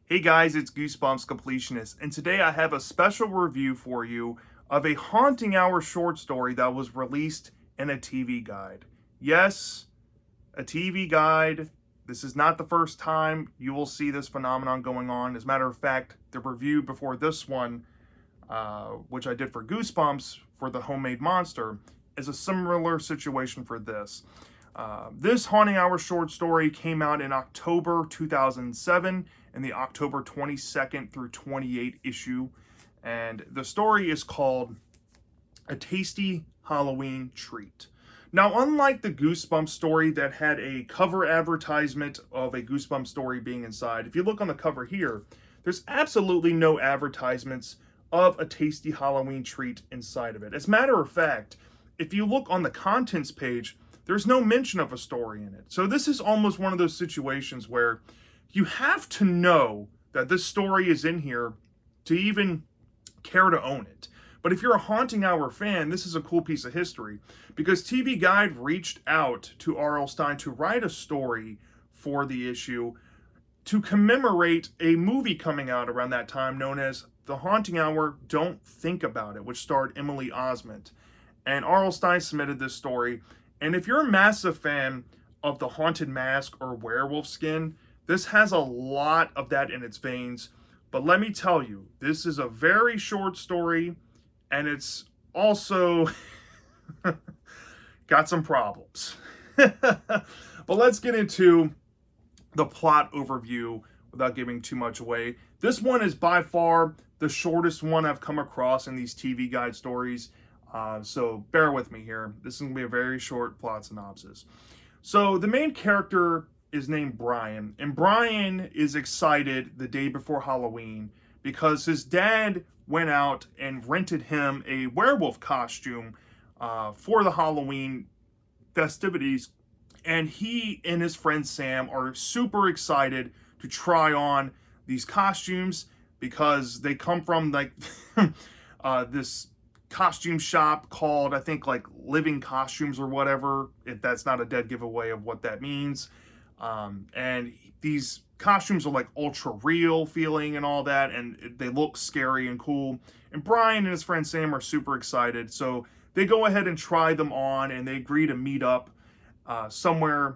Hey guys, it's Goosebumps Completionist, and today I have a special review for you of a Haunting Hour short story that was released in a TV guide. Yes, a TV guide. This is not the first time you will see this phenomenon going on. As a matter of fact, the review before this one, which I did for Goosebumps for the Homemade Monster, is a similar situation for this. This Haunting Hour short story came out in October 2007 in the October 22nd through 28 issue. And the story is called A Tasty Halloween Treat. Now, unlike the Goosebumps story that had a cover advertisement of a Goosebumps story being inside, if you look on the cover here, there's absolutely no advertisements of a tasty Halloween treat inside of it. As a matter of fact, if you look on the contents page, there's no mention of a story in it. So this is almost one of those situations where you have to know that this story is in here to even care to own it. But if you're a Haunting Hour fan, this is a cool piece of history because TV Guide reached out to R.L. Stine to write a story for the issue to commemorate a movie coming out around that time known as The Haunting Hour Don't Think About It, which starred Emily Osment. And R.L. Stine submitted this story. And if you're a massive fan of the Haunted Mask or Werewolf Skin, this has a lot of that in its veins. But let me tell you, this is a very short story, and it's also got some problems. But let's get into the plot overview without giving too much away. This one is by far the shortest one I've come across in these TV Guide stories. So bear with me here. This is going to be a very short plot synopsis. So the main character is named Brian, and Brian is excited the day before Halloween because his dad went out and rented him a werewolf costume for the Halloween festivities, and he and his friend Sam are super excited to try on these costumes because they come from like this costume shop called, I think, like Living Costumes or whatever, if that's not a dead giveaway of what that means. And these costumes are like ultra real feeling and all that, and they look scary and cool. And Brian and his friend Sam are super excited, so they go ahead and try them on, and they agree to meet up somewhere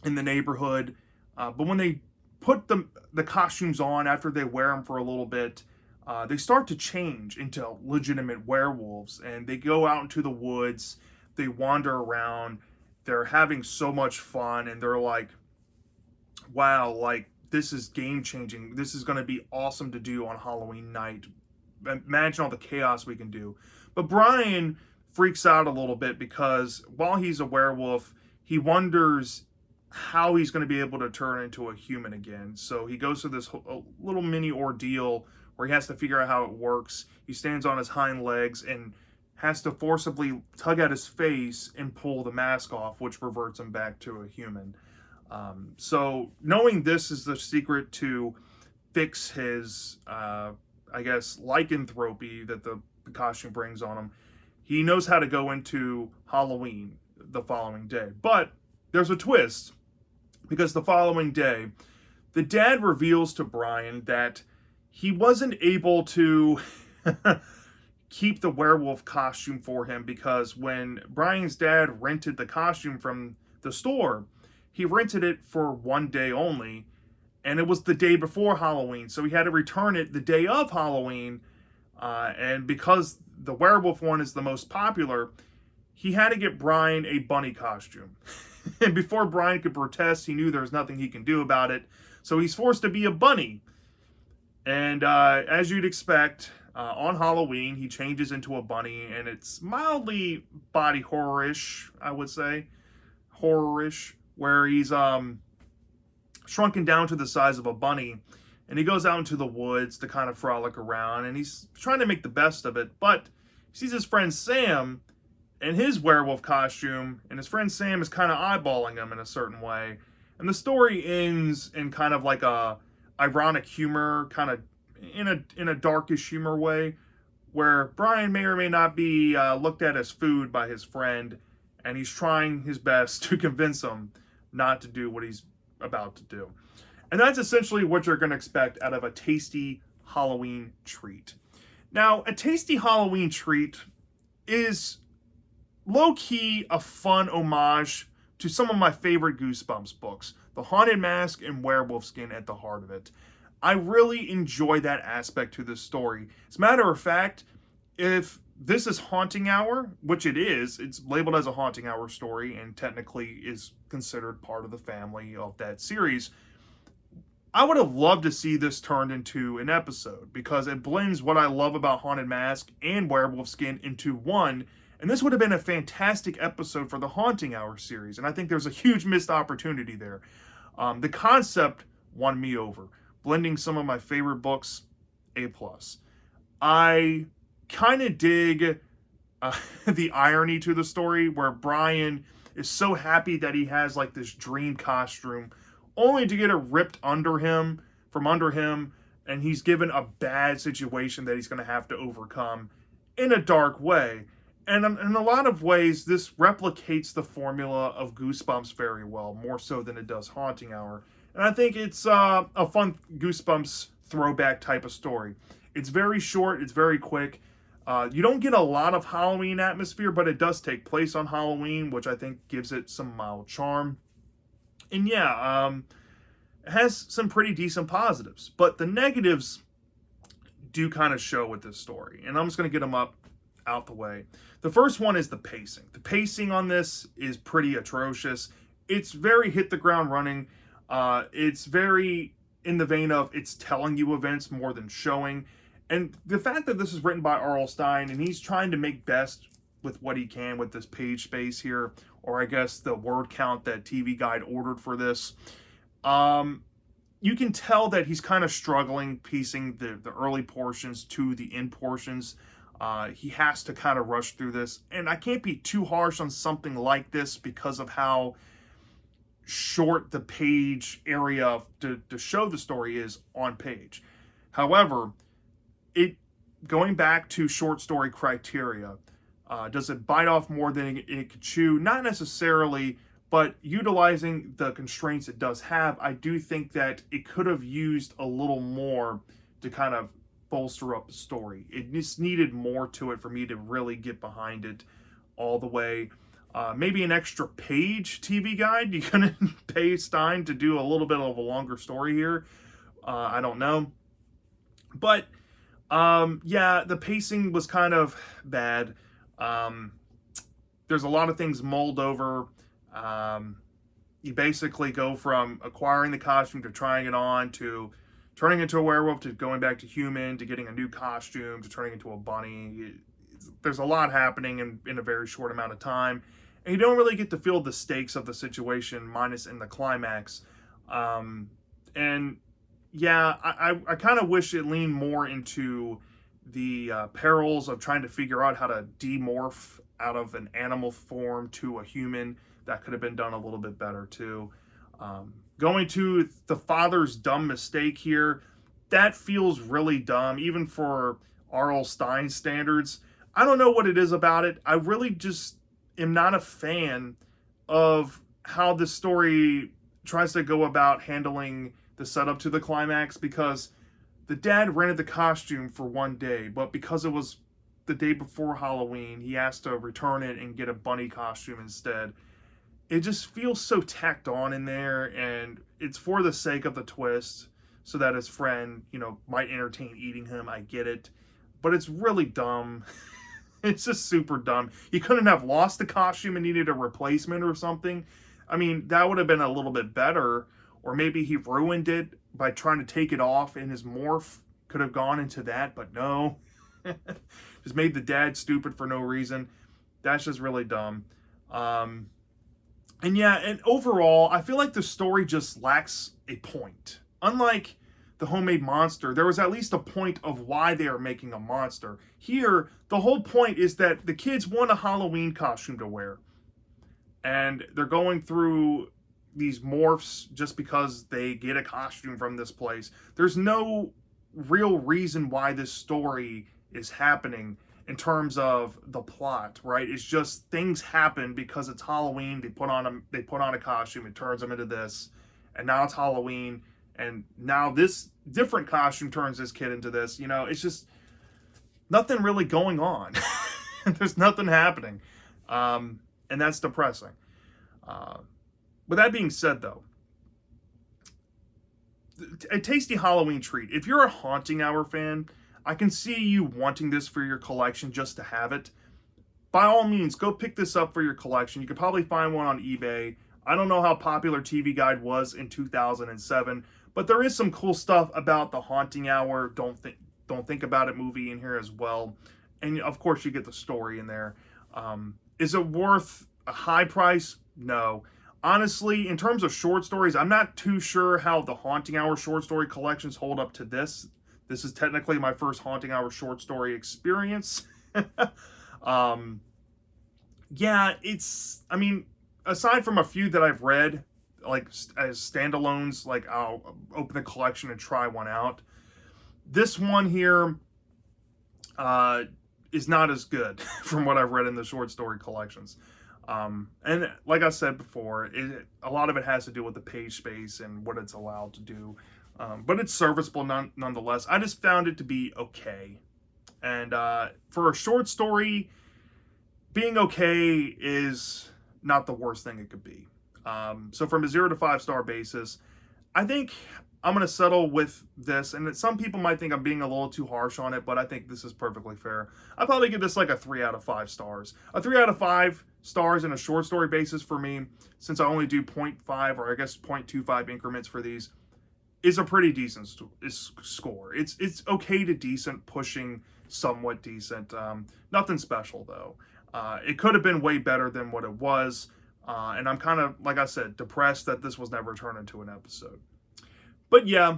in the neighborhood. But when they put the costumes on after they wear them for a little bit, they start to change into legitimate werewolves, and they go out into the woods, they wander around, they're having so much fun, and they're like, wow, like this is game changing. This is going to be awesome to do on Halloween night. Imagine all the chaos we can do. But Brian freaks out a little bit because while he's a werewolf, he wonders how he's going to be able to turn into a human again. So he goes through this little mini ordeal where he has to figure out how it works. He stands on his hind legs and has to forcibly tug at his face and pull the mask off, which reverts him back to a human. So knowing this is the secret to fix his, I guess, lycanthropy that the costume brings on him, he knows how to go into Halloween the following day. But there's a twist because the following day, the dad reveals to Brian that he wasn't able to keep the werewolf costume for him because when Brian's dad rented the costume from the store, he rented it for one day only, and it was the day before Halloween, so he had to return it the day of Halloween. And because the werewolf one is the most popular, he had to get Brian a bunny costume. And before Brian could protest, he knew there was nothing he can do about it, so he's forced to be a bunny. And as you'd expect, on Halloween, he changes into a bunny, and it's mildly body horror-ish, I would say. Horror-ish, where he's shrunken down to the size of a bunny, and he goes out into the woods to kind of frolic around, and he's trying to make the best of it, but he sees his friend Sam in his werewolf costume, and his friend Sam is kind of eyeballing him in a certain way. And the story ends in kind of like a ironic humor, kind of in a darkish humor way, where Brian may or may not be looked at as food by his friend, and he's trying his best to convince him not to do what he's about to do. And that's essentially what you're going to expect out of a tasty Halloween treat. Now, a tasty Halloween treat is low-key a fun homage to some of my favorite Goosebumps books, The Haunted Mask and Werewolf Skin at the heart of it. I really enjoy that aspect to this story. As a matter of fact, if this is Haunting Hour, which it is, it's labeled as a Haunting Hour story and technically is considered part of the family of that series, I would have loved to see this turned into an episode because it blends what I love about Haunted Mask and Werewolf Skin into one. And this would have been a fantastic episode for the Haunting Hour series. And I think there's a huge missed opportunity there. The concept won me over. Blending some of my favorite books, A+. I kind of dig the irony to the story where Brian is so happy that he has like this dream costume only to get it ripped from under him, and he's given a bad situation that he's going to have to overcome in a dark way. And in a lot of ways, this replicates the formula of Goosebumps very well, more so than it does Haunting Hour. And I think it's a fun Goosebumps throwback type of story. It's very short, it's very quick. You don't get a lot of Halloween atmosphere, but it does take place on Halloween, which I think gives it some mild charm. And yeah, it has some pretty decent positives, but the negatives do kind of show with this story. And I'm just going to get them out the way. The first one is the pacing. The pacing on this is pretty atrocious. It's very hit the ground running. It's very in the vein of it's telling you events more than showing. And the fact that this is written by R.L. Stine and he's trying to make best with what he can with this page space here, or I guess the word count that TV Guide ordered for this, you can tell that he's kind of struggling piecing the early portions to the end portions. He has to kind of rush through this, and I can't be too harsh on something like this because of how short the page area to show the story is on page. However, going back to short story criteria, does it bite off more than it could chew? Not necessarily, but utilizing the constraints it does have, I do think that it could have used a little more to kind of bolster up the story. It just needed more to it for me to really get behind it all the way. Maybe an extra page TV Guide. You couldn't pay Stine to do a little bit of a longer story here. I don't know. But yeah, the pacing was kind of bad. There's a lot of things mulled over. You basically go from acquiring the costume to trying it on to turning into a werewolf to going back to human to getting a new costume to turning into a bunny. There's a lot happening in a very short amount of time. And you don't really get to feel the stakes of the situation minus in the climax. And yeah, I kind of wish it leaned more into the perils of trying to figure out how to demorph out of an animal form to a human. That could have been done a little bit better too. Going to the father's dumb mistake here, that feels really dumb, even for R.L. Stine standards. I don't know what it is about it. I really just am not a fan of how this story tries to go about handling the setup to the climax, because the dad rented the costume for one day, but because it was the day before Halloween, he has to return it and get a bunny costume instead. It just feels so tacked on in there, and it's for the sake of the twist, so that his friend, might entertain eating him. I get it, but it's really dumb. It's just super dumb. He couldn't have lost the costume and needed a replacement or something. I mean, that would have been a little bit better, or maybe he ruined it by trying to take it off, and his morph could have gone into that, but no. Just made the dad stupid for no reason. That's just really dumb. And yeah, and overall, I feel like the story just lacks a point. Unlike the Homemade Monster, there was at least a point of why they are making a monster. Here, the whole point is that the kids want a Halloween costume to wear. And they're going through these morphs just because they get a costume from this place. There's no real reason why this story is happening in terms of the plot, right? It's just things happen because it's Halloween. They put on a costume. It turns them into this, and now it's Halloween, And now this different costume turns this kid into this. You know, it's just nothing really going on. There's nothing happening. And that's depressing. With that being said, though, a tasty Halloween treat. If you're a Haunting Hour fan, I can see you wanting this for your collection just to have it. By all means, go pick this up for your collection. You could probably find one on eBay. I don't know how popular TV Guide was in 2007, but there is some cool stuff about the Haunting Hour. Don't think about it movie in here as well. And of course, you get the story in there. Is it worth a high price? No. Honestly, in terms of short stories, I'm not too sure how the Haunting Hour short story collections hold up to this. This is technically my first Haunting Hour short story experience. Yeah, I mean, aside from a few that I've read, like as standalones, like I'll open the collection and try one out. This one here is not as good from what I've read in the short story collections. And like I said before, a lot of it has to do with the page space and what it's allowed to do. But it's serviceable nonetheless. I just found it to be okay. And for a short story, being okay is not the worst thing it could be. So from a 0 to 5 star basis, I think I'm going to settle with this. And some people might think I'm being a little too harsh on it, but I think this is perfectly fair. I'll probably give this like a 3 out of 5 stars. A 3 out of 5 stars in a short story basis for me, since I only do 0.5 or I guess 0.25 increments for these, is a pretty decent score. It's okay to decent, pushing somewhat decent. Nothing special though. It could have been way better than what it was. And I'm kind of, like I said, depressed that this was never turned into an episode. But yeah,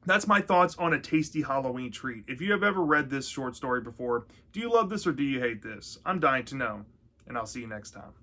that's my thoughts on A Tasty Halloween Treat. If you have ever read this short story before, do you love this or do you hate this? I'm dying to know, and I'll see you next time.